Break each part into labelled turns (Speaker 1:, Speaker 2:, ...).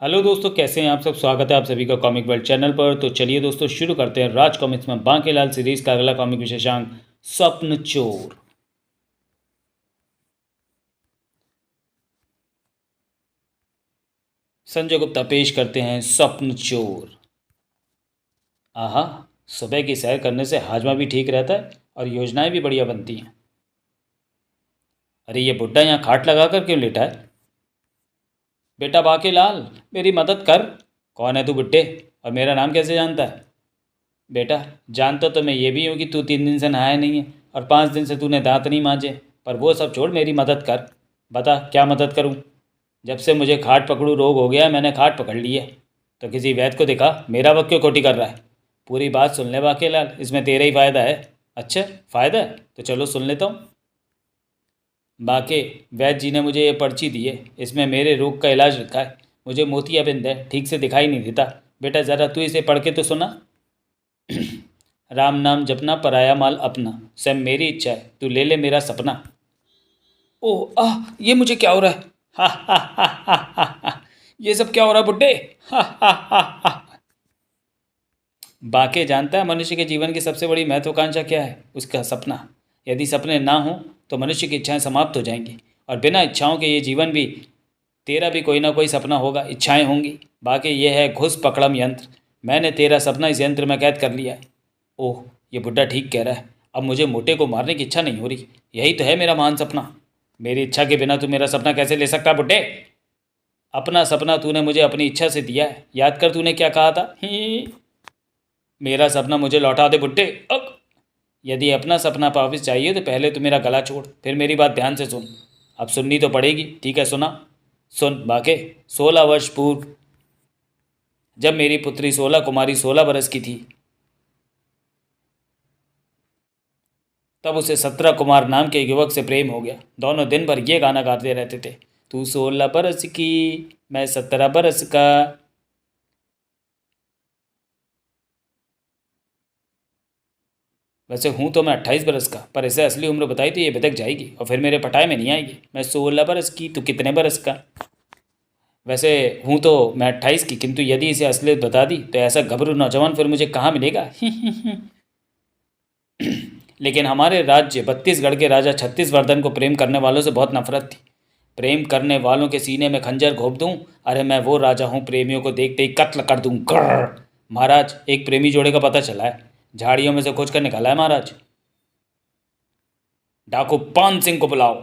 Speaker 1: Hello दोस्तों, कैसे हैं आप सब। स्वागत है आप सभी का कॉमिक वर्ल्ड चैनल पर। तो चलिए दोस्तों शुरू करते हैं राज कॉमिक्स में बांकेलाल सीरीज का अगला कॉमिक विशेषांक स्वप्न चोर। संजय गुप्ता पेश करते हैं स्वप्न चोर। आहा, सुबह की सैर करने से हाजमा भी ठीक रहता है और योजनाएं भी बढ़िया बनती हैं। अरे ये बुड्ढा यहाँ खाट लगा कर क्यों लेटा है। बेटा बांकेलाल, मेरी मदद कर। कौन है तू बुड्ढे, और मेरा नाम कैसे जानता है। बेटा, जानता तो मैं ये भी हूँ कि तू 3 दिन से नहाया नहीं है और 5 दिन से तूने दांत नहीं मांजे। पर वो सब छोड़, मेरी मदद कर। बता क्या मदद करूँ। जब से मुझे खाट पकड़ू रोग हो गया, मैंने खाट पकड़ ली है। तो किसी वैद्य को दिखा, मेरा वक्त क्यों खोटी कर रहा है। पूरी बात सुन ले बांकेलाल, इसमें तेरा ही फ़ायदा है। अच्छा, फ़ायदा है तो चलो सुन लेता हूँ। बाके, वैद्य जी ने मुझे ये पर्ची दी है, इसमें मेरे रोग का इलाज लिखा है। मुझे मोतियाबिंद है, ठीक से दिखाई नहीं देता। बेटा ज़रा तू इसे पढ़ के तो सुना। राम नाम जपना, पराया माल अपना। सब मेरी इच्छा है, तू ले ले मेरा सपना। ओह आह, ये मुझे क्या हो रहा है। हा हा हा हा हा हा। ये सब क्या हो रहा है बुड्ढे। हा हा हा हा। बाके जानता है मनुष्य के जीवन की सबसे बड़ी महत्वाकांक्षा क्या है। उसका सपना। यदि सपने ना हो तो मनुष्य की इच्छाएं समाप्त हो जाएंगी, और बिना इच्छाओं के ये जीवन भी। तेरा भी कोई ना कोई सपना होगा, इच्छाएं होंगी। बाकी ये है घुस पकड़म यंत्र। मैंने तेरा सपना इस यंत्र में कैद कर लिया है। ओह, ये बुड्ढा ठीक कह रहा है। अब मुझे मोटे को मारने की इच्छा नहीं हो रही। यही तो है मेरा महान सपना। मेरी इच्छा के बिना तू मेरा सपना कैसे ले सकता बुड्ढे। अपना सपना तूने मुझे अपनी इच्छा से दिया है। याद कर तूने क्या कहा था। ही। मेरा सपना मुझे लौटा दे बुड्ढे। अब यदि अपना सपना वापस चाहिए तो पहले तो मेरा गला छोड़, फिर मेरी बात ध्यान से सुन। अब सुननी तो पड़ेगी, ठीक है सुना। सुन बाके, 16 वर्ष पूर्व जब मेरी पुत्री 16 कुमारी 16 बरस की थी, तब उसे 17 कुमार नाम के एक युवक से प्रेम हो गया। दोनों दिन भर ये गाना गाते रहते थे। तू 16 बरस की, मैं 17 बरस का। वैसे हूँ तो मैं 28 बरस का, पर इसे असली उम्र बताई तो ये भटक जाएगी और फिर मेरे पटाए में नहीं आएगी। मैं 16 बरस की, तू कितने बरस का। वैसे हूँ तो मैं 28 की, किंतु यदि इसे असलियत बता दी तो ऐसा घबरू नौजवान फिर मुझे कहाँ मिलेगा। लेकिन हमारे राज्य बत्तीसगढ़ के राजा छत्तीसवर्धन को प्रेम करने वालों से बहुत नफरत थी। प्रेम करने वालों के सीने में खंजर घोंप दूं। अरे मैं वो राजा हूँ, प्रेमियों को देखते ही कत्ल कर दूं। ग्रर। महाराज, एक प्रेमी जोड़े का पता चला है। झाड़ियों में से खोज कर निकाला है महाराज। डाकू पान सिंह को बुलाओ।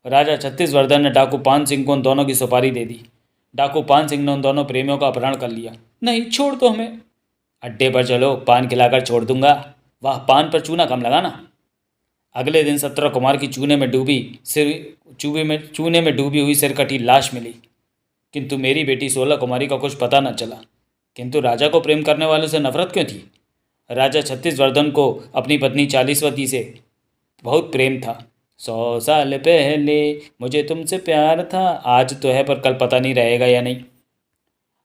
Speaker 1: राजा छत्तीसवर्धन ने डाकू पान सिंह को उन दोनों की सुपारी दे दी। डाकू पान सिंह ने उन दोनों प्रेमियों का अपहरण कर लिया। नहीं, छोड़ दो हमें। अड्डे पर चलो, पान खिलाकर छोड़ दूंगा। वाह, पान पर चूना कम लगाना। अगले दिन 17 कुमार की चूने में डूबी हुई सिरकटी लाश मिली। किंतु मेरी बेटी 16 कुमारी का कुछ पता न चला। किंतु राजा को प्रेम करने वालों से नफरत क्यों थी। राजा छत्तीसवर्धन को अपनी पत्नी 40वती से बहुत प्रेम था। 100 साल पहले मुझे तुमसे प्यार था, आज तो है पर कल पता नहीं रहेगा या नहीं।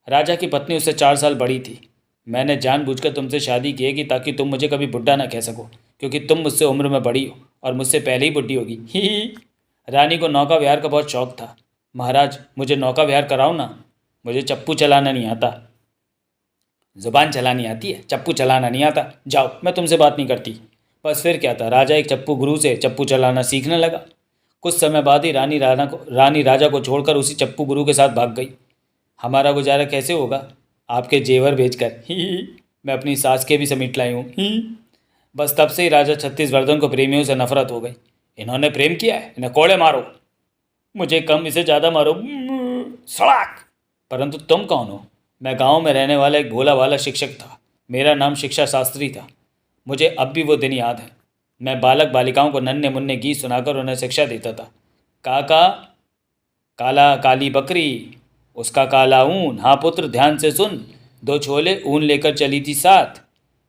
Speaker 1: राजा की पत्नी उससे 4 साल बड़ी थी। मैंने जानबूझकर तुमसे शादी की है कि ताकि तुम मुझे कभी बुढ़ा ना कह सको, क्योंकि तुम मुझसे उम्र में बड़ी हो और मुझसे पहले ही बुढ़ी होगी। ही। रानी को नौका विहार का बहुत शौक था। महाराज, मुझे नौका विहार कराओ ना। मुझे चप्पू चलाना नहीं आता। ज़ुबान चलानी आती है, चप्पू चलाना नहीं आता। जाओ, मैं तुमसे बात नहीं करती। बस फिर क्या था, राजा एक चप्पू गुरु से चप्पू चलाना सीखने लगा। कुछ समय बाद ही रानी राजा को छोड़कर उसी चप्पू गुरु के साथ भाग गई। हमारा गुजारा कैसे होगा, आपके जेवर बेचकर। ही। मैं अपनी सास के भी समेट लाई हूँ। ही। बस तब से ही राजा छत्तीसवर्धन को प्रेमियों से नफरत हो गई। इन्होंने प्रेम किया है, इन्हें कोड़े मारो। मुझे कम, इसे ज़्यादा मारो। सड़ाक। परंतु तुम कौन हो। मैं गांव में रहने वाला एक भोला वाला शिक्षक था। मेरा नाम शिक्षा शास्त्री था। मुझे अब भी वो दिन याद है। मैं बालक बालिकाओं को नन्हे मुन्ने गीत सुनाकर उन्हें शिक्षा देता था। काका, काला काली बकरी, उसका काला ऊन, हाँ पुत्र ध्यान से सुन। 2 छोले ऊन लेकर चली थी साथ,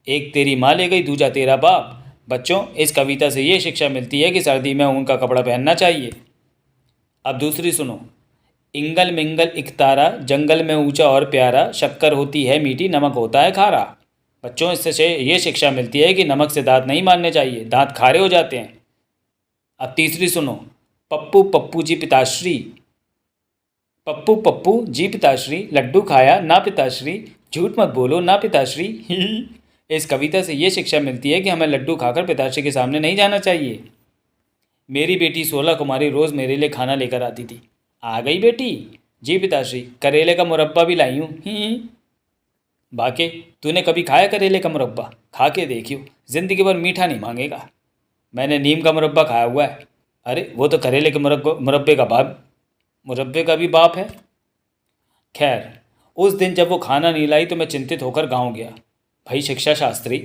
Speaker 1: एक तेरी माँ ले गई, दूजा तेरा बाप। बच्चों, इस कविता से ये शिक्षा मिलती है कि सर्दी में ऊन का कपड़ा पहनना चाहिए। अब दूसरी सुनो। इंगल मिंगल एक तारा, जंगल में ऊंचा और प्यारा, शक्कर होती है मीठी, नमक होता है खारा। बच्चों, इससे ये शिक्षा मिलती है कि नमक से दांत नहीं मारने चाहिए, दांत खारे हो जाते हैं। अब तीसरी सुनो। पप्पू पप्पू जी पिताश्री, पप्पू पप्पू जी पिताश्री, लड्डू खाया ना पिताश्री, झूठ मत बोलो ना पिताश्री। इस कविता से ये शिक्षा मिलती है कि हमें लड्डू खाकर पिताश्री के सामने नहीं जाना चाहिए। मेरी बेटी 16 कुमारी रोज़ मेरे लिए खाना लेकर आती थी। आ गई बेटी? जी पिताश्री, करेले का मुरब्बा भी लाई हूँ। बाके, तूने कभी खाया करेले का मुरब्बा? खा के देखियो, ज़िंदगी भर मीठा नहीं मांगेगा। मैंने नीम का मुरब्बा खाया हुआ है। अरे वो तो करेले के मुरब्बे का भी बाप है। खैर, उस दिन जब वो खाना नहीं लाई तो मैं चिंतित होकर गाँव गया। भाई शिक्षा शास्त्री,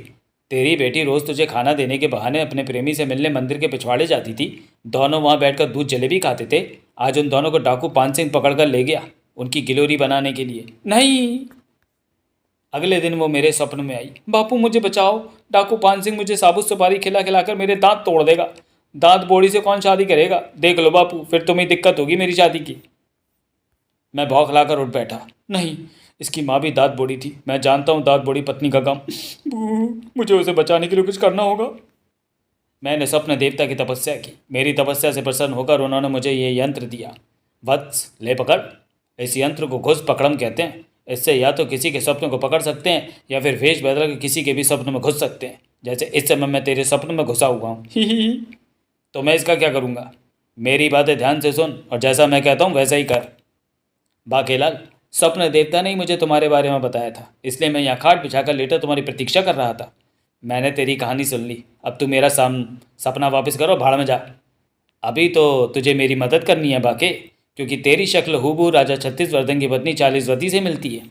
Speaker 1: तेरी बेटी रोज़ तुझे खाना देने के बहाने अपने प्रेमी से मिलने मंदिर के पिछवाड़े जाती थी। दोनों वहाँ बैठकर दूध जलेबी खाते थे। आज उन दोनों को डाकू पान सिंह पकड़ कर ले गया, उनकी गिलोरी बनाने के लिए। नहीं, अगले दिन वो मेरे स्वप्न में आई। बापू मुझे बचाओ, डाकू पान सिंह मुझे साबुत सुपारी खिला खिलाकर मेरे दांत तोड़ देगा। दांत बोड़ी से कौन शादी करेगा? देख लो बापू, फिर तुम्हें दिक्कत होगी मेरी शादी की। मैं बौखलाकर उठ बैठा। नहीं, इसकी माँ भी दांत बोड़ी थी। मैं जानता हूँ दांत बोड़ी पत्नी का गम। मुझे उसे बचाने के लिए कुछ करना होगा। मैंने स्वप्न देवता की तपस्या की। मेरी तपस्या से प्रसन्न होकर उन्होंने मुझे ये यंत्र दिया। वत्स, ले पकड़। इस यंत्र को घुस पकड़म कहते हैं। इससे या तो किसी के स्वप्न को पकड़ सकते हैं या फिर वेश बदल के किसी के भी स्वप्न में घुस सकते हैं। जैसे इस समय मैं तेरे स्वप्न में घुसा हुआ हूँ। तो मैं इसका क्या करूँगा? मेरी बातें ध्यान से सुन और जैसा मैं कहता हूँ वैसा ही कर। बाकेलाल, स्वप्न देवता ने ही मुझे तुम्हारे बारे में बताया था, इसलिए मैं यहाँ खाट बिछाकर लेटा तुम्हारी प्रतीक्षा कर रहा था। मैंने तेरी कहानी सुन ली। अब तू मेरा सपना वापस करो, भाड़ में जा। अभी तो तुझे मेरी मदद करनी है बाके, क्योंकि तेरी शक्ल हूबहू राजा छत्तीसवर्धन की पत्नी चालीसवती से मिलती है।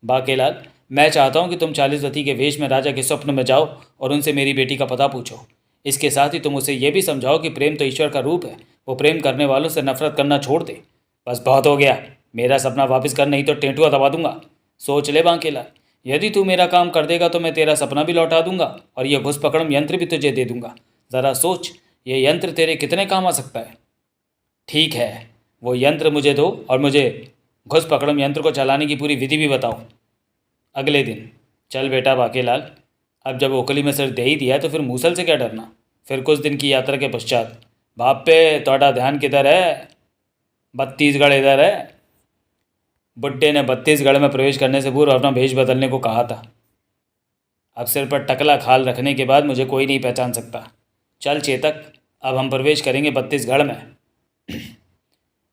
Speaker 1: बाकेलाल, मैं चाहता हूँ कि तुम चालीसवती के वेश में राजा के स्वप्न में जाओ और उनसे मेरी बेटी का पता पूछो। इसके साथ ही तुम उसे यह भी समझाओ कि प्रेम तो ईश्वर का रूप है, वो प्रेम करने वालों से नफरत करना छोड़ दे। बस बहुत हो गया, मेरा सपना वापस कर, नहीं तो टेंटुआ दबा दूंगा। सोच ले बांकेलाल, यदि तू मेरा काम कर देगा तो मैं तेरा सपना भी लौटा दूंगा और यह घुस पकड़म यंत्र भी तुझे दे दूंगा। ज़रा सोच, ये यंत्र तेरे कितने काम आ सकता है। ठीक है, वो यंत्र मुझे दो और मुझे घुस पकड़म यंत्र को चलाने की पूरी विधि भी बताओ। अगले दिन, चल बेटा बाकेलाल, अब जब ओखली में सिर दे ही दिया तो फिर मूसल से क्या डरना। फिर कुछ दिन की यात्रा के पश्चात, बाप पे तोड़ा ध्यान किधर है? बत्तीसगढ़ इधर है। बुड्ढे ने बत्तीसगढ़ में प्रवेश करने से पूर्व अपना भेष बदलने को कहा था। अब सिर पर टकला खाल रखने के बाद मुझे कोई नहीं पहचान सकता। चल चेतक, अब हम प्रवेश करेंगे बत्तीसगढ़ में।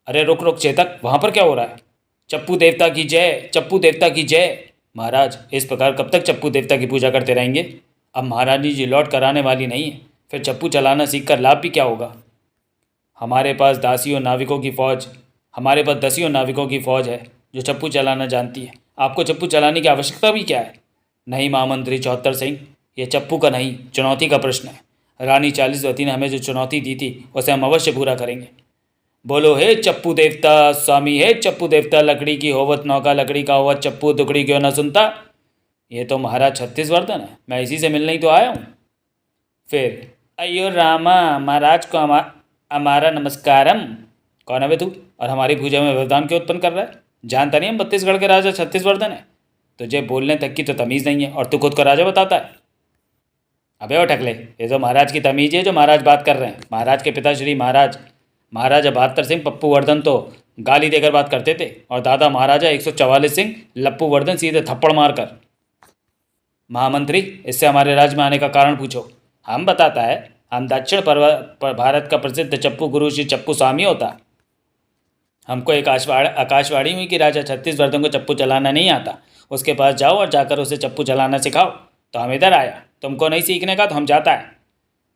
Speaker 1: अरे रुक रुक चेतक, वहाँ पर क्या हो रहा है? चप्पू देवता की जय, चप्पू देवता की जय। महाराज, इस प्रकार कब तक चप्पू देवता की पूजा करते रहेंगे? अब महारानी जी लौट कर आने वाली नहीं है, फिर चप्पू चलाना सीख कर लाभ भी क्या होगा? हमारे पास 10 नाविकों की फ़ौज है जो चप्पू चलाना जानती है। आपको चप्पू चलाने की आवश्यकता भी क्या है? नहीं महामंत्री चौहत्तर सिंह, ये चप्पू का नहीं, चुनौती का प्रश्न है। रानी चालीसवती ने हमें जो चुनौती दी थी उसे हम अवश्य पूरा करेंगे। बोलो हे चप्पू देवता स्वामी, हे चप्पू देवता, लकड़ी की होवत नौका, लकड़ी का होवत चप्पू, दुकड़ी क्यों न सुनता। ये तो महाराज छत्तीसवर्धन है, मैं इसी से मिलने ही तो आया हूँ। फिर, अयो रामा, महाराज को हमारा नमस्कारम। कौन है बे तू, और हमारी पूजा में व्यवधान क्यों उत्पन्न कर रहा है? जानता नहीं हम छत्तीसगढ़ के राजा छत्तीसवर्धन है? तुझे बोलने तक की तो तमीज़ नहीं है और तू खुद को राजा बताता है। अबे ओ टकले, ये तो महाराज की तमीज़ है जो महाराज बात कर रहे हैं। महाराज के पिता श्री महाराजा बहत्तर सिंह पप्पू वर्धन तो गाली देकर बात करते थे और दादा महाराजा 144 सिंह लप्पू वर्धन सीधे थप्पड़ मारकर। महामंत्री, इससे हमारे राज्य में आने का कारण पूछो। हम बताता है, हम दक्षिण भारत का प्रसिद्ध चप्पू गुरु श्री चप्पू स्वामी होता। हमको एक आकाशवाणी हुई कि राजा छत्तीसवर्धन को चप्पू चलाना नहीं आता। उसके पास जाओ और जाकर उसे चप्पू चलाना सिखाओ। तो हम इधर आया, तुमको नहीं सीखने का तो हम जाता है।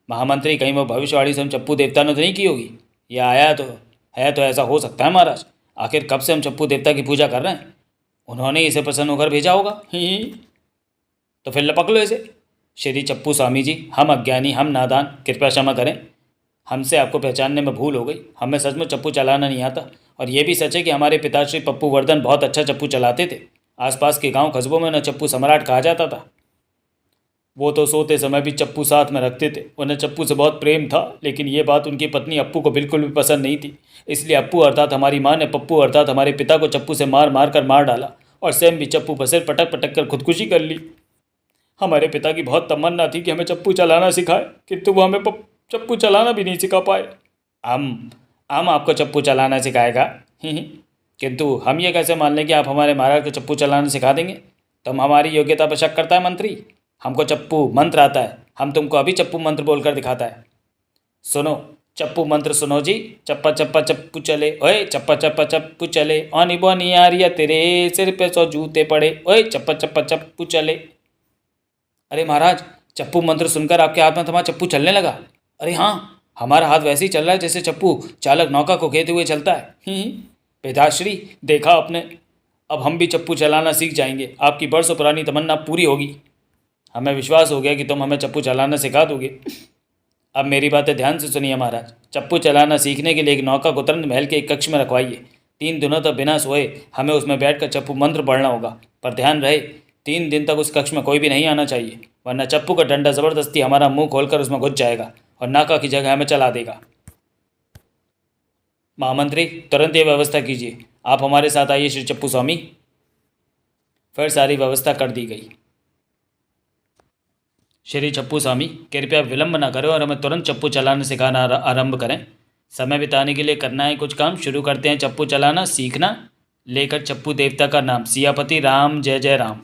Speaker 1: महामंत्री, कहीं वो भविष्यवाणी से हम चप्पू देवता ने तो नहीं की होगी? यह आया तो है, तो ऐसा हो सकता है महाराज। आखिर कब से हम चप्पू देवता की पूजा कर रहे हैं? उन्होंने इसे प्रसन्न होकर भेजा होगा। तो फिर लपक लो इसे। श्री चप्पू स्वामी जी, हम अज्ञानी, हम नादान, कृपया क्षमा करें। हमसे आपको पहचानने में भूल हो गई। हमें सचमुच चप्पू चलाना नहीं आता और ये भी सच है कि हमारे पिताश्री पप्पू वर्धन बहुत अच्छा चप्पू चलाते थे। आसपास के गांव कस्बों में न चप्पू सम्राट कहा जाता था। वो तो सोते समय भी चप्पू साथ में रखते थे। उन्हें चप्पू से बहुत प्रेम था, लेकिन ये बात उनकी पत्नी अप्पू को बिल्कुल भी पसंद नहीं थी। इसलिए अप्पू अर्थात हमारी माँ ने पप्पू अर्थात हमारे पिता को चप्पू से मार मार कर मार डाला और स्वयं भी चप्पू पर सिर पटक पटक कर खुदकुशी कर ली। हमारे पिता की बहुत तमन्ना थी कि हमें चप्पू चलाना सिखाए, किंतु वो हमें चप्पू चलाना भी नहीं सिखा पाए। हम आपको चप्पू चलाना सिखाएगा। किंतु हम ये कैसे मान लें कि आप हमारे महाराज को चप्पू चलाना सिखा देंगे? तुम हमारी योग्यता पर शक करता है मंत्री? हमको चप्पू मंत्र आता है, हम तुमको अभी चप्पू मंत्र बोलकर दिखाता है। सुनो चप्पू मंत्र सुनो जी। चप्पा चप्पा चप्पू चले, ओए चप्पा चप्पा चप्पू चले, ओनी बोनी यारिया तेरे सिर पे 100 जूते पड़े, ओए चप्पा चप्पा चप्पू चले। अरे महाराज, चप्पू मंत्र सुनकर आपके हाथ में तुम्हारा चप्पू चलने लगा? अरे हाँ, हमारा हाथ वैसे ही चल रहा है जैसे चप्पू चालक नौका को कहते हुए चलता है। पिताश्री, देखा आपने, अब हम भी चप्पू चलाना सीख जाएंगे, आपकी बरसों पुरानी तमन्ना पूरी होगी। हमें विश्वास हो गया कि तुम हमें चप्पू चलाना सिखा दोगे। अब मेरी बातें ध्यान से सुनिए महाराज। चप्पू चलाना सीखने के लिए एक नौका को तुरंत महल के एक कक्ष में रखवाइए। 3 दिनों तक बिना सोए हमें उसमें बैठकर चप्पू मंत्र पढ़ना होगा। पर ध्यान रहे, 3 दिन तक उस कक्ष में कोई भी नहीं आना चाहिए, वरना चप्पू का डंडा ज़बरदस्ती हमारा मुंह खोलकर उसमें घुस जाएगा और नाका की जगह हमें चला देगा। महामंत्री, तुरंत ये व्यवस्था कीजिए। आप हमारे साथ आइए श्री चप्पू स्वामी। फिर सारी व्यवस्था कर दी गई। श्री चप्पू स्वामी, कृपया विलंब न करें और हमें तुरंत चप्पू चलाना सिखाना आरंभ करें। समय बिताने के लिए करना है कुछ काम, शुरू करते हैं चप्पू चलाना सीखना। लेकर चप्पू देवता का नाम, सियापति राम, जय जय राम।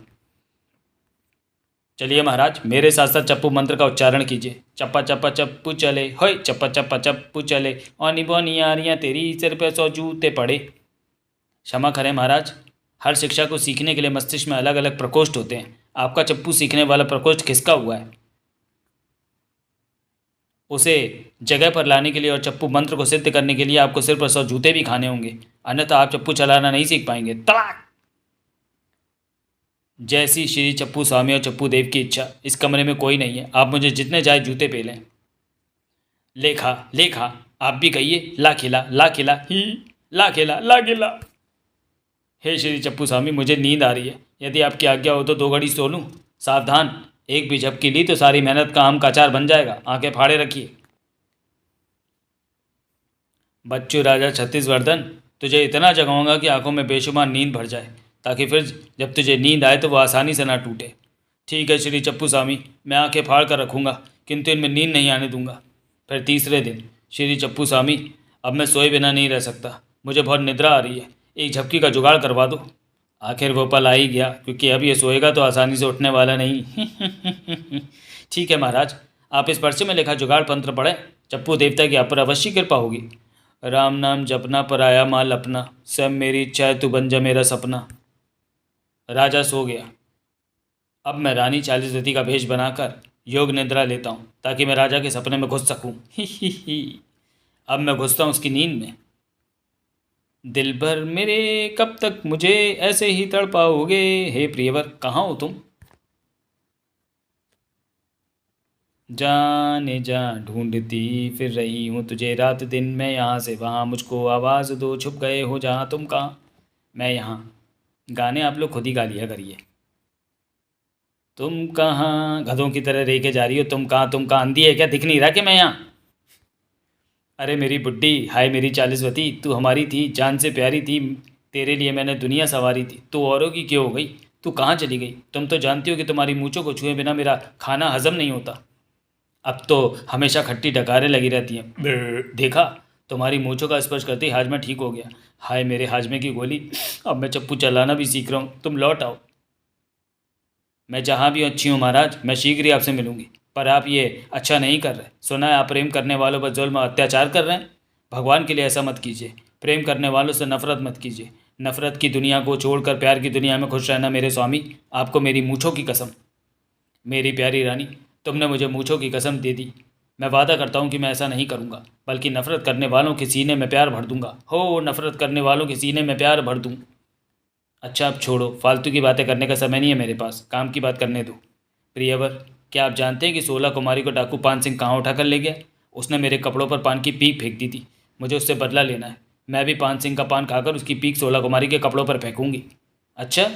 Speaker 1: चलिए महाराज, मेरे साथ साथ चप्पू मंत्र का उच्चारण कीजिए। चप्पा चप्पा चप्पू चले, होय चप्पा चप्पा चप्पू चले, ओनी बोनी यारियाँ तेरी सिर पे 100 जूते पड़े। क्षमा करें महाराज, हर शिक्षा को सीखने के लिए मस्तिष्क में अलग अलग प्रकोष्ठ होते हैं। आपका चप्पू सीखने वाला प्रकोष्ठ खिसका हुआ है। उसे जगह पर लाने के लिए और चप्पू मंत्र को सिद्ध करने के लिए आपको सिर पर 100 जूते भी खाने होंगे, अन्यथा आप चप्पू चलाना नहीं सीख पाएंगे। तलाक! जैसी श्री चप्पू स्वामी और चप्पू देव की इच्छा। इस कमरे में कोई नहीं है, आप मुझे जितने जाए जूते पे लें। लेखा लेखा, आप भी कहिए, ला खिला ला खिला ही, ला खिला ला खिला। हे श्री चप्पू स्वामी, मुझे नींद आ रही है, यदि आपकी आज्ञा हो तो 2 घड़ी सो लूँ। सावधान, एक भी झपकी ली तो सारी मेहनत का आम का अचार बन जाएगा। आंखें फाड़े रखिए। बच्चू राजा छत्तीसवर्धन, तुझे इतना जगाऊंगा कि आंखों में बेशुमार नींद भर जाए, ताकि फिर जब तुझे नींद आए तो वो आसानी से ना टूटे। ठीक है श्री चप्पू स्वामी, मैं आंखें फाड़ कर रखूँगा, किंतु इनमें नींद नहीं आने दूंगा। फिर तीसरे दिन, श्री चप्पू स्वामी, अब मैं सोए बिना नहीं रह सकता, मुझे बहुत निद्रा आ रही है, एक झपकी का जुगाड़ करवा दो। आखिर वो पल आ ही गया, क्योंकि अब ये सोएगा तो आसानी से उठने वाला नहीं। ठीक है महाराज, आप इस पर्चे में लिखा जुगाड़ मंत्र पढ़ें, चप्पू देवता की आप पर अवश्य कृपा होगी। राम नाम जपना पर आया माल अपना, सब मेरी इच्छा है तू बन जा मेरा सपना। राजा सो गया। अब मैं रानी 40 का भेष बनाकर योग निद्रा लेता हूँ, ताकि मैं राजा के सपने में घुस सकूँ। अब मैं घुसता हूँ उसकी नींद में। दिल भर मेरे कब तक मुझे ऐसे ही तड़पाओगे, हे प्रियवर कहाँ हो तुम? जाने जा ढूंढती फिर रही हूँ तुझे रात दिन, मैं यहाँ से वहाँ, मुझको आवाज़ दो, छुप गए हो जहाँ, तुम कहाँ मैं यहाँ। गाने आप लोग खुद ही गा लिया करिए। तुम कहाँ गधों की तरह रेखे जा रही हो, तुम कहाँ, तुम कहाँ, अंधी है क्या, दिख नहीं रहा कि मैं यहाँ? अरे मेरी बुड्ढी, हाय मेरी 40वती, तू हमारी थी, जान से प्यारी थी, तेरे लिए मैंने दुनिया संवारी थी, तू औरों की क्यों हो गई? तू कहाँ चली गई? तुम तो जानती हो कि तुम्हारी मूँछों को छुए बिना मेरा खाना हजम नहीं होता। अब तो हमेशा खट्टी डकारें लगी रहती हैं। देखा, तुम्हारी मूँछों का स्पर्श करते ही हाजमा ठीक हो गया। हाय मेरे हाजमे की गोली, अब मैं चप्पू चलाना भी सीख रहा हूँ, तुम लौट आओ। मैं जहाँ भी अच्छी हूँ महाराज, मैं शीघ्र ही आपसे मिलूँगी, पर आप ये अच्छा नहीं कर रहे। सुना है आप प्रेम करने वालों पर जुल्म और अत्याचार कर रहे हैं। भगवान के लिए ऐसा मत कीजिए। प्रेम करने वालों से नफरत मत कीजिए। नफरत की दुनिया को छोड़कर प्यार की दुनिया में खुश रहना मेरे स्वामी। आपको मेरी मूँछों की कसम। मेरी प्यारी रानी, तुमने मुझे मूँछों की कसम दे दी। मैं वादा करता हूँ कि मैं ऐसा नहीं करूँगा, बल्कि नफरत करने वालों के सीने में प्यार भर दूँगा। हो, नफरत करने वालों के सीने में प्यार भर दूँ। अच्छा अब छोड़ो, फालतू की बातें करने का समय नहीं है मेरे पास, काम की बात करने दो। प्रियवर, क्या आप जानते हैं कि 16 कुमारी को डाकू पान सिंह कहाँ उठा कर ले गया? उसने मेरे कपड़ों पर पान की पीक फेंक दी थी। मुझे उससे बदला लेना है। मैं भी पान सिंह का पान खाकर उसकी पीक 16 कुमारी के कपड़ों पर फेंकूंगी। अच्छा,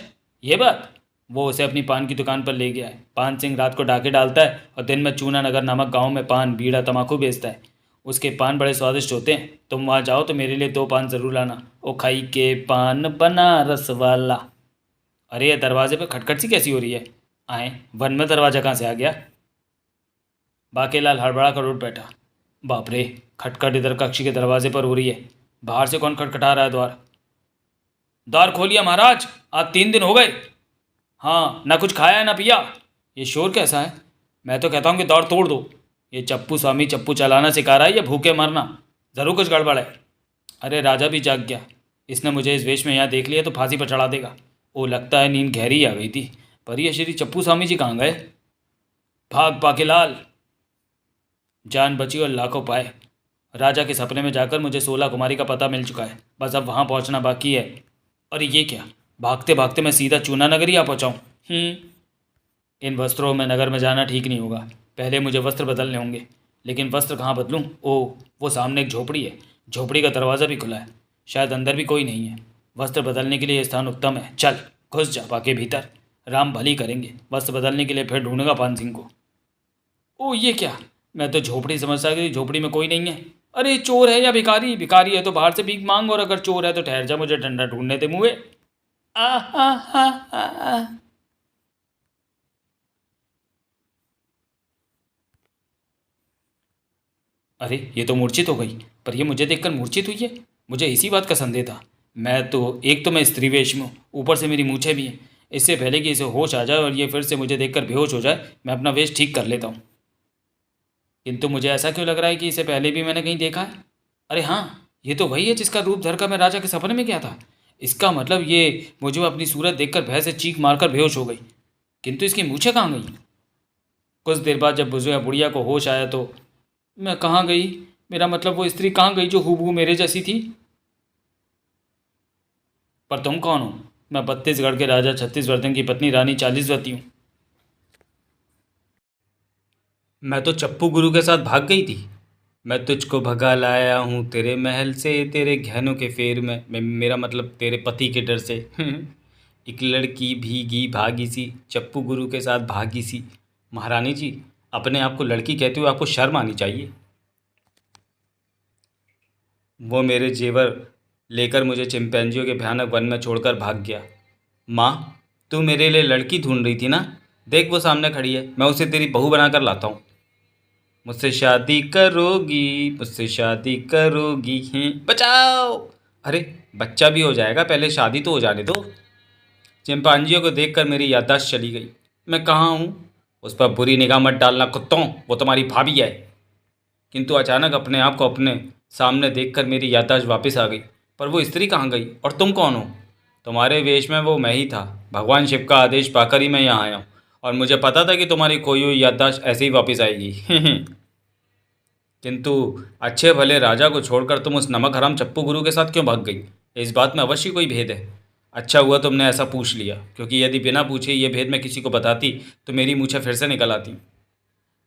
Speaker 1: ये बात? वो उसे अपनी पान की दुकान पर ले गया है। पान सिंह रात को डाके डालता है और दिन में चूना नगर नामक गाँव में पान, बीड़ा, तम्बाकू बेचता है। उसके पान बड़े स्वादिष्ट होते हैं। तुम वहाँ जाओ तो मेरे लिए 2 पान ज़रूर लाना। ओ खाई के पान बनारस वाला। अरे ये दरवाजे पे खटखट सी कैसी हो रही है? आए, वन में दरवाज़ा कहाँ से आ गया? बाकेलाल हड़बड़ा कर उठ बैठा। बाप रे, खटखट इधर कक्ष के दरवाजे पर हो रही है। बाहर से कौन खटखटा रहा है द्वार? द्वार खोलिए महाराज, आज 3 दिन हो गए। हाँ, ना कुछ खाया है ना पिया। ये शोर कैसा है? मैं तो कहता हूँ कि द्वार तोड़ दो। ये चप्पू स्वामी चप्पू चलाना सिखा रहा है या भूखे मरना? ज़रूर कुछ गड़बड़ है। अरे राजा भी जाग गया। इसने मुझे इस वेश में यहाँ देख लिया तो फांसी पर चढ़ा देगा। ओ, लगता है नींद गहरी आ गई थी। पर ये श्री चप्पू स्वामी जी कहाँ गए? भाग पाकेलाल। जान बची और लाखों पाए। राजा के सपने में जाकर मुझे 16 कुमारी का पता मिल चुका है। बस अब वहाँ पहुँचना बाकी है। और ये क्या, भागते भागते मैं सीधा चूना नगर ही आ पहुँचाऊँ? इन वस्त्रों में नगर में जाना ठीक नहीं होगा। पहले मुझे वस्त्र बदलने होंगे। लेकिन वस्त्र कहाँ बदलूँ? ओह, वो सामने एक झोपड़ी है। झोपड़ी का दरवाज़ा भी खुला है। शायद अंदर भी कोई नहीं है। वस्त्र बदलने के लिए ये स्थान उत्तम है। चल, घुस जा पाके भीतर। राम भली करेंगे। वस्त्र बदलने के लिए फिर ढूंढूंगा पान सिंह को। ओ, ये क्या? मैं तो झोपड़ी समझता कि झोपड़ी में कोई नहीं है। अरे चोर है या भिखारी? भिखारी है तो बाहर से भीख मांग, और अगर चोर है तो ठहर जा, मुझे डंडा ढूंढने दे मुँहे। आ आ आ आ आ। अरे ये तो मूर्छित हो गई। पर ये मुझे देखकर मूर्छित हुई है। मुझे इसी बात का संदेह था। मैं स्त्री वेश में हूँ, ऊपर से मेरी मूछें भी हैं। इससे पहले कि इसे होश आ जाए और ये फिर से मुझे देखकर बेहोश हो जाए, मैं अपना वेश ठीक कर लेता हूँ। किंतु मुझे ऐसा क्यों लग रहा है कि इसे पहले भी मैंने कहीं देखा है? अरे हाँ, ये तो वही है जिसका रूप धरकर मैं राजा के सपने में गया था। इसका मतलब ये मुझे अपनी सूरत देखकर भय से चीख मारकर बेहोश हो गई। किंतु इसकी मूछें कहाँ गई? कुछ देर बाद जब बुजुआ बुढ़िया को होश आया तो मैं कहाँ गई, मेरा मतलब वो स्त्री कहाँ गई जो हूबहू मेरे जैसी थी? पर तुम कौन हो? मैं बत्तीसगढ़ के राजा छत्तीसवर्धन की पत्नी रानी चालीसवती हूँ। मैं तो चप्पू गुरु के साथ भाग गई थी। मैं तुझको भगा लाया हूँ तेरे महल से, तेरे गहनों के फेर में, मेरा मतलब तेरे पति के डर से। एक लड़की भीगी भागी सी, चप्पू गुरु के साथ भागी सी। महारानी जी, अपने आप को लड़की कहते हुए आपको शर्म आनी चाहिए। वो मेरे जेवर लेकर मुझे चिंपैंजियों के भयानक वन में छोड़कर भाग गया। माँ, तू मेरे लिए लड़की ढूंढ रही थी ना? देख वो सामने खड़ी है, मैं उसे तेरी बहू बनाकर लाता हूँ। मुझसे शादी करोगी, मुझसे शादी करोगी हैं? बचाओ! अरे बच्चा भी हो जाएगा, पहले शादी तो हो जाने दो। चिंपांजियों को देखकर मेरी याददाश्त चली गई। मैं कहाँ हूँ? उस पर बुरी निगाह मत डालना कुत्तों, वो तुम्हारी भाभी है। किंतु अचानक अपने आप को अपने सामने देखकर मेरी याददाश्त वापस आ गई। पर वो स्त्री कहाँ गई और तुम कौन हो? तुम्हारे वेश में वो मैं ही था। भगवान शिव का आदेश पाकर ही मैं यहाँ आया हूँ, और मुझे पता था कि तुम्हारी खोई हुई याददाश्त ऐसे ही वापस आएगी। किंतु अच्छे भले राजा को छोड़कर तुम उस नमक हराम चप्पू गुरु के साथ क्यों भाग गई? इस बात में अवश्य कोई भेद है। अच्छा हुआ तुमने ऐसा पूछ लिया, क्योंकि यदि बिना पूछे ये भेद मैं किसी को बताती तो मेरी मूछें फिर से निकल आती।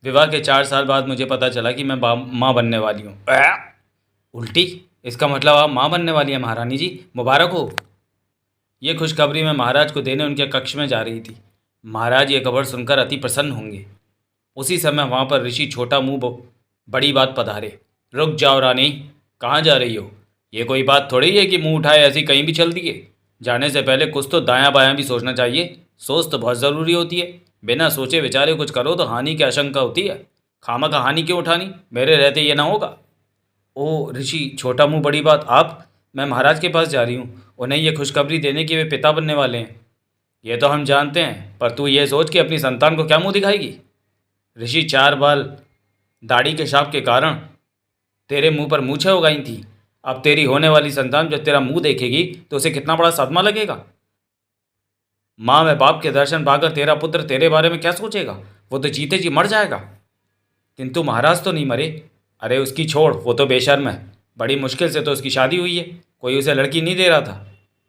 Speaker 1: विवाह के 4 साल बाद मुझे पता चला कि मैं माँ बनने वाली हूँ। उल्टी? इसका मतलब आप माँ बनने वाली हैं महारानी जी, मुबारक हो। ये खुशखबरी मैं महाराज को देने उनके कक्ष में जा रही थी। महाराज ये खबर सुनकर अति प्रसन्न होंगे। उसी समय वहाँ पर ऋषि छोटा मुंह बड़ी बात पधारे। रुक जाओ रानी, कहाँ जा रही हो? ये कोई बात थोड़ी है कि मुंह उठाए ऐसी कहीं भी चल दिए। जाने से पहले कुछ तो दायां बायां भी सोचना चाहिए। सोच तो बहुत ज़रूरी होती है। बिना सोचे विचारे कुछ करो तो हानि की आशंका होती है। खामखा हानि क्यों उठानी? मेरे रहते ये ना होगा। ओ ऋषि छोटा मुंह बड़ी बात, आप? मैं महाराज के पास जा रही हूँ, उन्हें ये खुशखबरी देने की वे पिता बनने वाले हैं। ये तो हम जानते हैं, पर तू ये सोच कि अपनी संतान को क्या मुंह दिखाएगी? ऋषि 4 बाल दाढ़ी के शाप के कारण तेरे मुंह पर मूछें हो गई थी। अब तेरी होने वाली संतान जब तेरा मुंह देखेगी तो उसे कितना बड़ा सदमा लगेगा। माँ में बाप के दर्शन पाकर तेरा पुत्र तेरे बारे में क्या सोचेगा? वो तो जीते जी मर जाएगा। किंतु महाराज तो नहीं मरे। अरे उसकी छोड़, वो तो बेशर्म है। बड़ी मुश्किल से तो उसकी शादी हुई है, कोई उसे लड़की नहीं दे रहा था।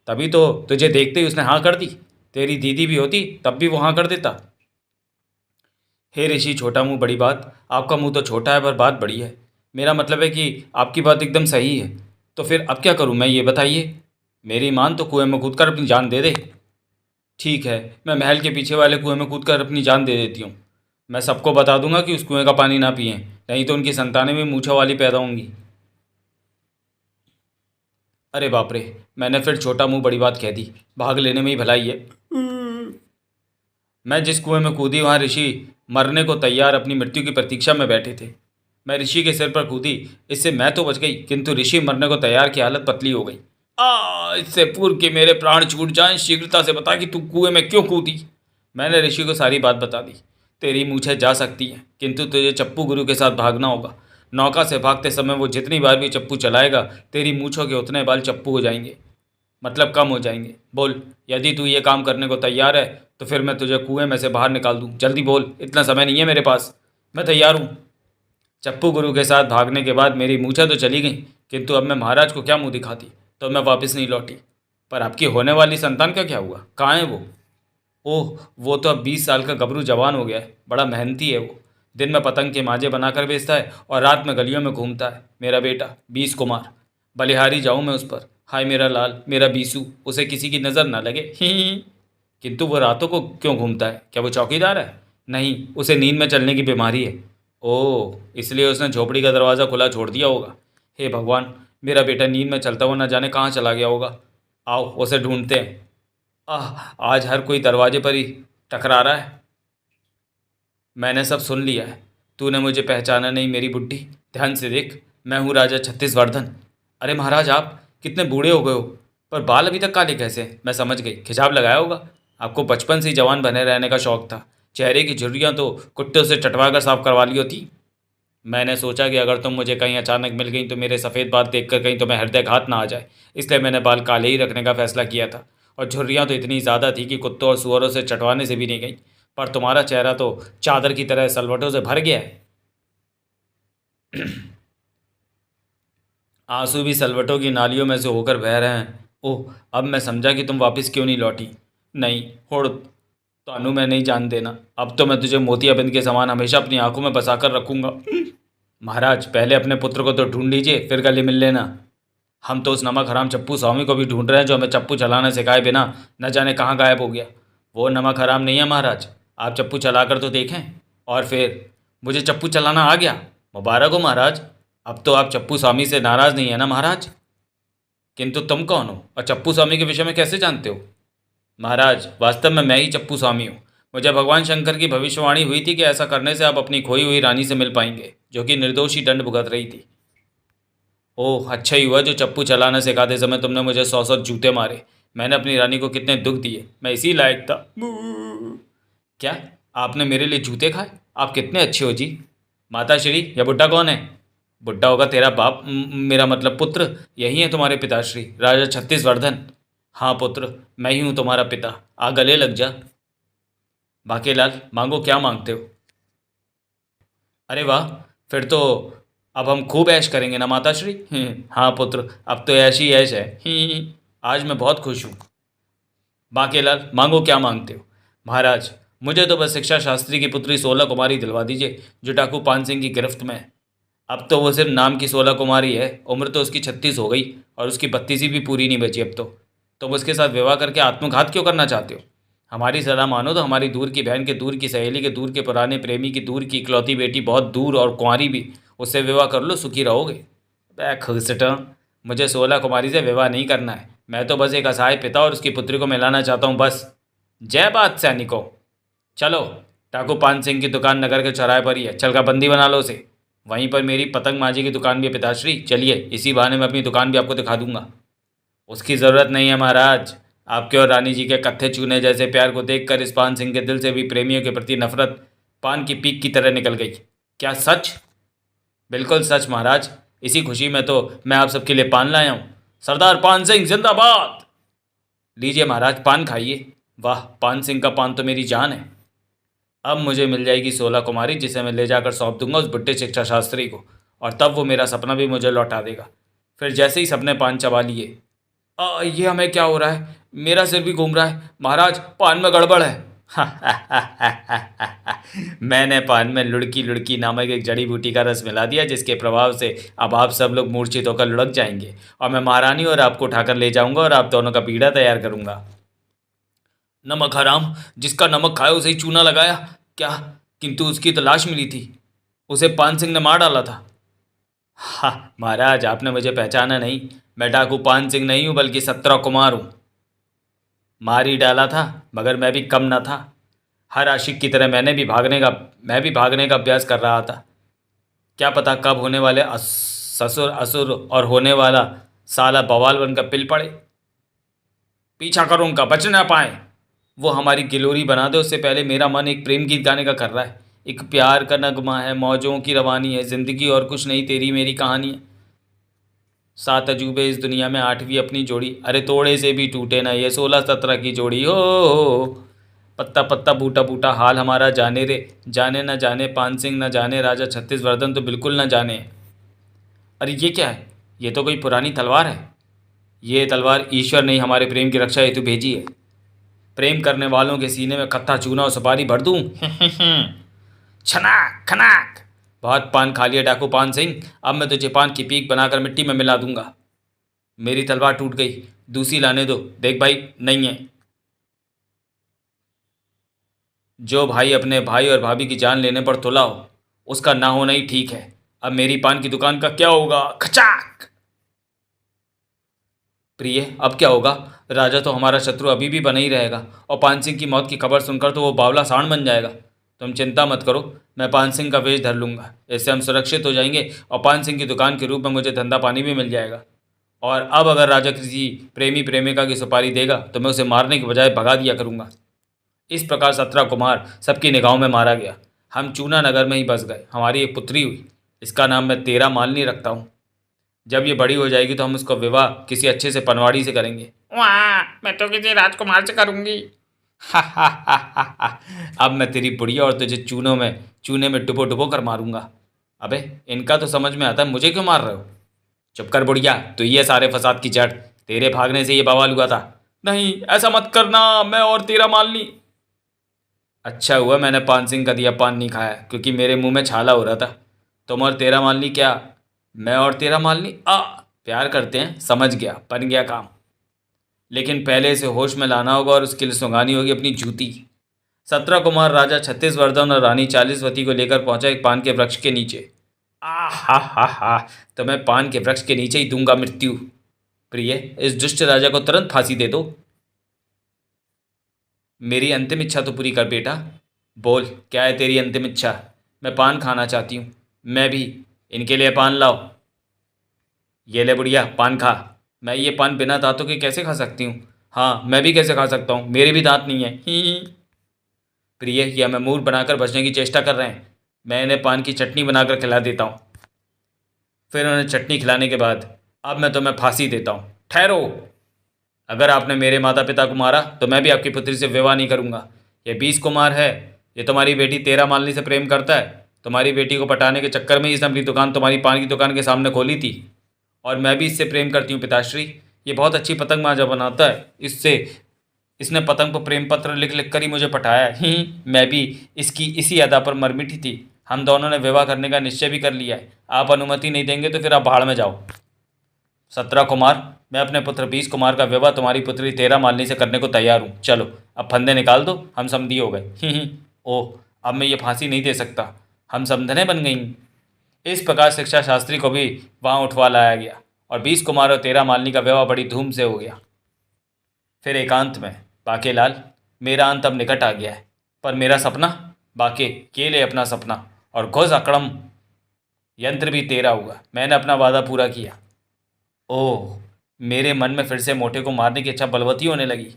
Speaker 1: तभी तो तुझे देखते ही उसने हाँ कर दी। तेरी दीदी भी होती तब भी वो हाँ कर देता। हे ऋषि छोटा मुंह बड़ी बात, आपका मुंह तो छोटा है पर बात बड़ी है। मेरा मतलब है कि आपकी बात एकदम सही है। तो फिर अब क्या करूं मैं, ये बताइए। मेरी मान तो कुएं में कूद कर अपनी जान दे दे। ठीक है, मैं महल के पीछे वाले कुएं में कूद कर अपनी जान दे देती हूँ। मैं सबको बता दूंगा कि उस कुएं का पानी ना पिएं, नहीं तो उनकी संतानें भी मूछों वाली पैदा होंगी। अरे बाप रे, मैंने फिर छोटा मुंह बड़ी बात कह दी। भाग लेने में ही भलाई है। मैं जिस कुएं में कूदी वहाँ ऋषि मरने को तैयार अपनी मृत्यु की प्रतीक्षा में बैठे थे। मैं ऋषि के सिर पर कूदी, इससे मैं तो बच गई, किंतु ऋषि मरने को तैयार की हालत पतली हो गई। इससे पूर्व कि मेरे प्राण छूट जाएं, शीघ्रता से बता कि तू कुएं में क्यों कूदी। मैंने ऋषि को सारी बात बता दी। तेरी मूछें जा सकती हैं, किंतु तुझे चप्पू गुरु के साथ भागना होगा। नौका से भागते समय वो जितनी बार भी चप्पू चलाएगा, तेरी मूछों के उतने बाल चप्पू हो जाएंगे, मतलब कम हो जाएंगे। बोल, यदि तू ये काम करने को तैयार है तो फिर मैं तुझे कुएं में से बाहर निकाल दूं। जल्दी बोल, इतना समय नहीं है मेरे पास। मैं तैयार हूँ। चप्पू गुरु के साथ भागने के बाद मेरी मूछें तो चली गईं, किंतु अब मैं महाराज को क्या मुंह दिखाती। तो मैं वापस नहीं लौटी। पर आपकी होने वाली संतान का क्या हुआ, कहाँ है वो? ओह, वो तो अब 20 साल का गबरू जवान हो गया है। बड़ा मेहनती है वो। दिन में पतंग के माजे बनाकर बेचता है और रात में गलियों में घूमता है। मेरा बेटा 20 कुमार, बलिहारी जाऊँ मैं उस पर। हाय मेरा लाल, मेरा बीसू, उसे किसी की नज़र ना लगे। ही। किंतु वो रातों को क्यों घूमता है? क्या वो चौकीदार है? नहीं, उसे नींद में चलने की बीमारी है। ओह, इसलिए उसने झोपड़ी का दरवाज़ा खुला छोड़ दिया होगा। हे भगवान, मेरा बेटा नींद में चलता हुआ न जाने कहाँ चला गया होगा। आओ उसे ढूंढते हैं। आज हर कोई दरवाजे पर ही टकरा रहा है। मैंने सब सुन लिया है। तूने मुझे पहचाना नहीं मेरी बुड्ढी? ध्यान से देख, मैं हूँ राजा छत्तीसवर्धन। अरे महाराज, आप कितने बूढ़े हो गए हो, पर बाल अभी तक काले कैसे? मैं समझ गई, खिजाब लगाया होगा। आपको बचपन से ही जवान बने रहने का शौक था। चेहरे की झुर्रियाँ तो कुत्ते से चटवा कर साफ करवा ली होती। मैंने सोचा कि अगर तुम मुझे कहीं अचानक मिल गई तो मेरे सफ़ेद बाल देखकर कहीं तुम्हें हृदयघात ना आ जाए, इसलिए मैंने बाल काले ही रखने का फैसला किया था। और झुर्रियाँ तो इतनी ज़्यादा थी कि कुत्तों और सुअरों से चटवाने से भी नहीं गई। पर तुम्हारा चेहरा तो चादर की तरह सलवटों से भर गया है। आंसू भी सलवटों की नालियों में से होकर बह रहे हैं। ओह, अब मैं समझा कि तुम वापस क्यों नहीं लौटी। नहीं, होड़ तानू, मैं नहीं जान देना। अब तो मैं तुझे मोतियाबिंद के समान हमेशा अपनी आंखों में बसा कर रखूंगा। महाराज, पहले अपने पुत्र को तो ढूंढ लीजिए, फिर गले मिल लेना। हम तो उस नमक हराम चप्पू स्वामी को भी ढूंढ रहे हैं जो हमें चप्पू चलाना सिखाए बिना न जाने कहाँ गायब हो गया। वो नमक हराम नहीं है महाराज, आप चप्पू चला कर तो देखें। और फिर मुझे चप्पू चलाना आ गया। मुबारक हो महाराज, अब तो आप चप्पू स्वामी से नाराज़ नहीं है ना महाराज? किंतु तुम कौन हो और चप्पू स्वामी के विषय में कैसे जानते हो? महाराज, वास्तव में मैं ही चप्पू स्वामी हूँ। मुझे भगवान शंकर की भविष्यवाणी हुई थी कि ऐसा करने से आप अपनी खोई हुई रानी से मिल पाएंगे, जो कि निर्दोषी दंड भुगत रही थी। ओह, अच्छा ही हुआ जो चप्पू चलाना सिखाते समय तुमने मुझे 100 जूते मारे। मैंने अपनी रानी को कितने दुख दिए, मैं इसी लायक था। क्या आपने मेरे लिए जूते खाए? आप कितने अच्छे हो जी। माता श्री, यह बुड्ढा कौन है? बुड्ढा होगा तेरा बाप, मेरा मतलब पुत्र। यही है तुम्हारे पिताश्री, राजा छत्तीसवर्धन। हाँ पुत्र, मैं ही हूँ तुम्हारा पिता। आ गले लग जा। बाकेलाल, मांगो, क्या मांगते हो? अरे वाह, फिर तो अब हम खूब ऐश करेंगे ना माताश्री। हाँ पुत्र, अब तो ऐश ही ऐश है। आज मैं बहुत खुश हूँ। बाकेलाल, मांगो, क्या मांगते हो? महाराज, मुझे तो बस शिक्षा शास्त्री की पुत्री 16 कुमारी दिलवा दीजिए, जो डाकू पान सिंह की गिरफ्त में है। अब तो वो सिर्फ नाम की 16 कुमारी है, उम्र तो उसकी 36 हो गई और उसकी 32वीं भी पूरी नहीं बची अब तो। तुम उसके साथ विवाह करके आत्मघात क्यों करना चाहते हो? हमारी सलाह मानो तो हमारी दूर की बहन के दूर की सहेली के दूर के पुराने प्रेमी की दूर की इकलौती बेटी बहुत दूर और कुंवारी भी, उससे विवाह कर लो, सुखी रहोगे। बे खुसटा, मुझे 16 कुमारी से विवाह नहीं करना है। मैं तो बस एक असहाय पिता और उसकी पुत्री को मिलाना चाहता हूँ, बस। जय बात सैनिकों। चलो, डाकू पान सिंह की दुकान नगर के चौराहे पर ही है, चल का बंदी बना लो उसे। वहीं पर मेरी पतंग मांझी की दुकान भी है पिताश्री, चलिए, इसी बहाने मैं अपनी दुकान भी आपको दिखा दूंगा। उसकी ज़रूरत नहीं है महाराज। आपके और रानी जी के कत्थे चूने जैसे प्यार को देखकर इस पान सिंह के दिल से भी प्रेमियों के प्रति नफरत पान की पीक की तरह निकल गई। क्या सच? बिल्कुल सच महाराज। इसी खुशी में तो मैं आप सबके लिए पान लाया हूँ। सरदार पान सिंह जिंदाबाद। लीजिए महाराज, पान खाइए। वाह, पान सिंह का पान तो मेरी जान है। अब मुझे मिल जाएगी 16 कुमारी, जिसे मैं ले जाकर सौंप दूंगा उस बुढ़े शिक्षा शास्त्री को, और तब वो मेरा सपना भी मुझे लौटा देगा। फिर जैसे ही सबने पान चबा लिए, ये हमें क्या हो रहा है? मेरा सिर भी घूम रहा है महाराज, पान में गड़बड़ है। मैंने पान में लुढ़की लुढ़की नामक एक जड़ी बूटी का रस मिला दिया, जिसके प्रभाव से अब आप सब लोग मूर्छित होकर लुढ़क जाएंगे और मैं महारानी और आपको उठाकर ले जाऊंगा और आप दोनों का पीड़ा तैयार करूंगा। नमक हराम, जिसका नमक खाया उसे ही चूना लगाया क्या? किंतु उसकी तो लाश मिली थी, उसे पान सिंह ने मार डाला था। हाँ महाराज, आपने मुझे पहचाना नहीं। मैं डाकू पान सिंह नहीं हूँ, बल्कि 17 कुमार हूँ। मार ही डाला था, मगर मैं भी कम न था। हर आशिक की तरह मैं भी भागने का अभ्यास कर रहा था। क्या पता कब होने वाले ससुर असुर और होने वाला साला बवाल बनकर पिल पड़े। पीछा करो उनका, बच ना पाए। वो हमारी गिलोरी बना दे उससे पहले मेरा मन एक प्रेम गीत गाने का कर रहा है। एक प्यार का नगमा है, मौजों की रवानी है, जिंदगी और कुछ नहीं, तेरी मेरी कहानी है। 7 अजूबे इस दुनिया में, 8वीं अपनी जोड़ी, अरे तोड़े से भी टूटे ना ये 16-17 की जोड़ी हो। पत्ता पत्ता बूटा बूटा हाल हमारा जाने रे, जाने न जाने पान सिंह न जाने राजा छत्तीसवर्धन तो बिल्कुल न जाने। अरे ये क्या है? ये तो कोई पुरानी तलवार है। ये तलवार ईश्वर ने ही हमारे प्रेम की रक्षा हेतु भेजी है। प्रेम करने वालों के सीने में खत्ता चूना और सुपारी भर दूं। छनाक खनाक। बहुत पान खा लिया डाकू पान सिंह, अब मैं तुझे पान की पीक बनाकर मिट्टी में मिला दूंगा। मेरी तलवार टूट गई, दूसरी लाने दो। देख भाई, नहीं है। जो भाई अपने भाई और भाभी की जान लेने पर तुला हो, उसका ना होना ही ठीक है। अब मेरी पान की दुकान का क्या होगा? खचाक। प्रिय, अब क्या होगा? राजा तो हमारा शत्रु अभी भी बना ही रहेगा, और पान सिंह की मौत की खबर सुनकर तो वो बावला सांड बन जाएगा। तुम चिंता मत करो, मैं पान सिंह का वेश धर लूँगा। इससे हम सुरक्षित हो जाएंगे और पान सिंह की दुकान के रूप में मुझे धंधा पानी भी मिल जाएगा। और अब अगर राजा किसी प्रेमी प्रेमिका की सुपारी देगा तो मैं उसे मारने के बजाय भगा दिया करूँगा। इस प्रकार 17 कुमार सबकी निगाहों में मारा गया। हम चूना नगर में ही बस गए। हमारी एक पुत्री हुई, इसका नाम मैं तेरा मालनी रखता हूँ। जब ये बड़ी हो जाएगी तो हम उसका विवाह किसी अच्छे से पनवाड़ी से करेंगे। वाह, मैं तो किसी राजकुमार से करूँगी। अब मैं तेरी बुढ़िया और तुझे चूने में डुबो डुबो कर मारूंगा। अबे इनका तो समझ में आता है, मुझे क्यों मार रहे हो? चुप कर बुढ़िया, तो ये सारे फसाद की जड़, तेरे भागने से ये बवाल हुआ था। नहीं, ऐसा मत करना, मैं और तेरा मालनी। अच्छा हुआ मैंने पान सिंह का दिया पान नहीं खाया, क्योंकि मेरे मुंह में छाला हो रहा था। तुम और तेरा मालनी क्या? मैं और तेरा मालनी प्यार करते हैं, समझ गया, बन गया काम। लेकिन पहले इसे होश में लाना होगा और उसके लिए सुंगानी होगी अपनी जूती। 17 कुमार राजा छत्तीसवर्धन और रानी चालीसवती को लेकर पहुंचा एक पान के वृक्ष के नीचे। हा, तो मैं पान के वृक्ष के नीचे ही दूंगा मृत्यु। प्रिय, इस दुष्ट राजा को तुरंत फांसी दे दो। मेरी अंतिम इच्छा तो पूरी कर बेटा। बोल, क्या है तेरी अंतिम इच्छा? मैं पान खाना चाहती हूँ। मैं भी। इनके लिए पान लाओ। ये ले बुढ़िया, पान खा। मैं ये पान बिना दांतों के कैसे खा सकती हूँ? हाँ, मैं भी कैसे खा सकता हूँ, मेरे भी दांत नहीं है। ही। प्रिय, यह हमें मूर्ख बनाकर बचने की चेष्टा कर रहे हैं। मैं इन्हें पान की चटनी बनाकर खिला देता हूँ। फिर उन्हें चटनी खिलाने के बाद अब मैं तुम्हें फांसी देता हूँ। ठहरो, अगर आपने मेरे माता पिता को मारा तो मैं भी आपकी पुत्री से विवाह नहीं करूँगा। ये 20 कुमार है, ये तुम्हारी बेटी तेरा मालनी से प्रेम करता है। तुम्हारी बेटी को पटाने के चक्कर में इसने अपनी दुकान तुम्हारी पान की दुकान के सामने खोली थी। और मैं भी इससे प्रेम करती हूँ पिताश्री। ये बहुत अच्छी पतंग माजा बनाता है। इसने पतंग पर प्रेम पत्र लिख लिख कर ही मुझे पटाया। मैं भी इसकी इसी अदा पर मर मिटी थी। हम दोनों ने विवाह करने का निश्चय भी कर लिया है। आप अनुमति नहीं देंगे तो फिर आप भाड़ में जाओ। 17 कुमार, मैं अपने पुत्र 20 कुमार का विवाह तुम्हारी पुत्री तेरा मालनी से करने को तैयार हूँ। चलो अब फंदे निकाल दो, हम समधी हो गए। ओह, अब मैं ये फांसी नहीं दे सकता, हम समधने बन गई। इस प्रकार शिक्षा शास्त्री को भी वहाँ उठवा लाया गया और 20 कुमार और तेरा मालनी का विवाह बड़ी धूम से हो गया। फिर एकांत में, बाकेलाल, मेरा अंत अब निकट आ गया है, पर मेरा सपना, बाके ये ले अपना सपना, और घोष अकड़म यंत्र भी तेरा हुआ। मैंने अपना वादा पूरा किया। ओह, मेरे मन में फिर से मोटे को मारने की इच्छा बलवती होने लगी।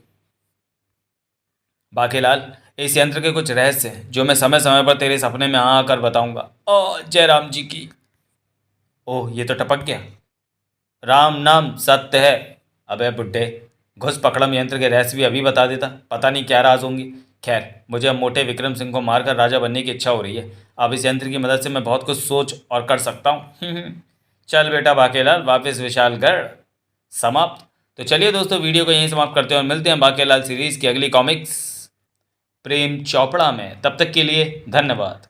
Speaker 1: बाकेलाल, इस यंत्र के कुछ रहस्य हैं जो मैं समय समय पर तेरे सपने में आकर बताऊंगा। ओ जय राम जी की। ओह, ये तो टपक गया। राम नाम सत्य है। अबे बुड्ढे, घुस पकड़म यंत्र के रहस्य भी अभी बता देता, पता नहीं क्या राज होंगे। खैर, मुझे अब मोटे विक्रम सिंह को मारकर राजा बनने की इच्छा हो रही है। अब इस यंत्र की मदद से मैं बहुत कुछ सोच और कर सकता हूँ। चल बेटा बाकेलाल, वापस विशालगढ़। समाप्त। तो चलिए दोस्तों, वीडियो को यहीं समाप्त करते हैं और मिलते हैं बाकेलाल सीरीज़ की अगली कॉमिक्स प्रेम चोपड़ा में। तब तक के लिए धन्यवाद।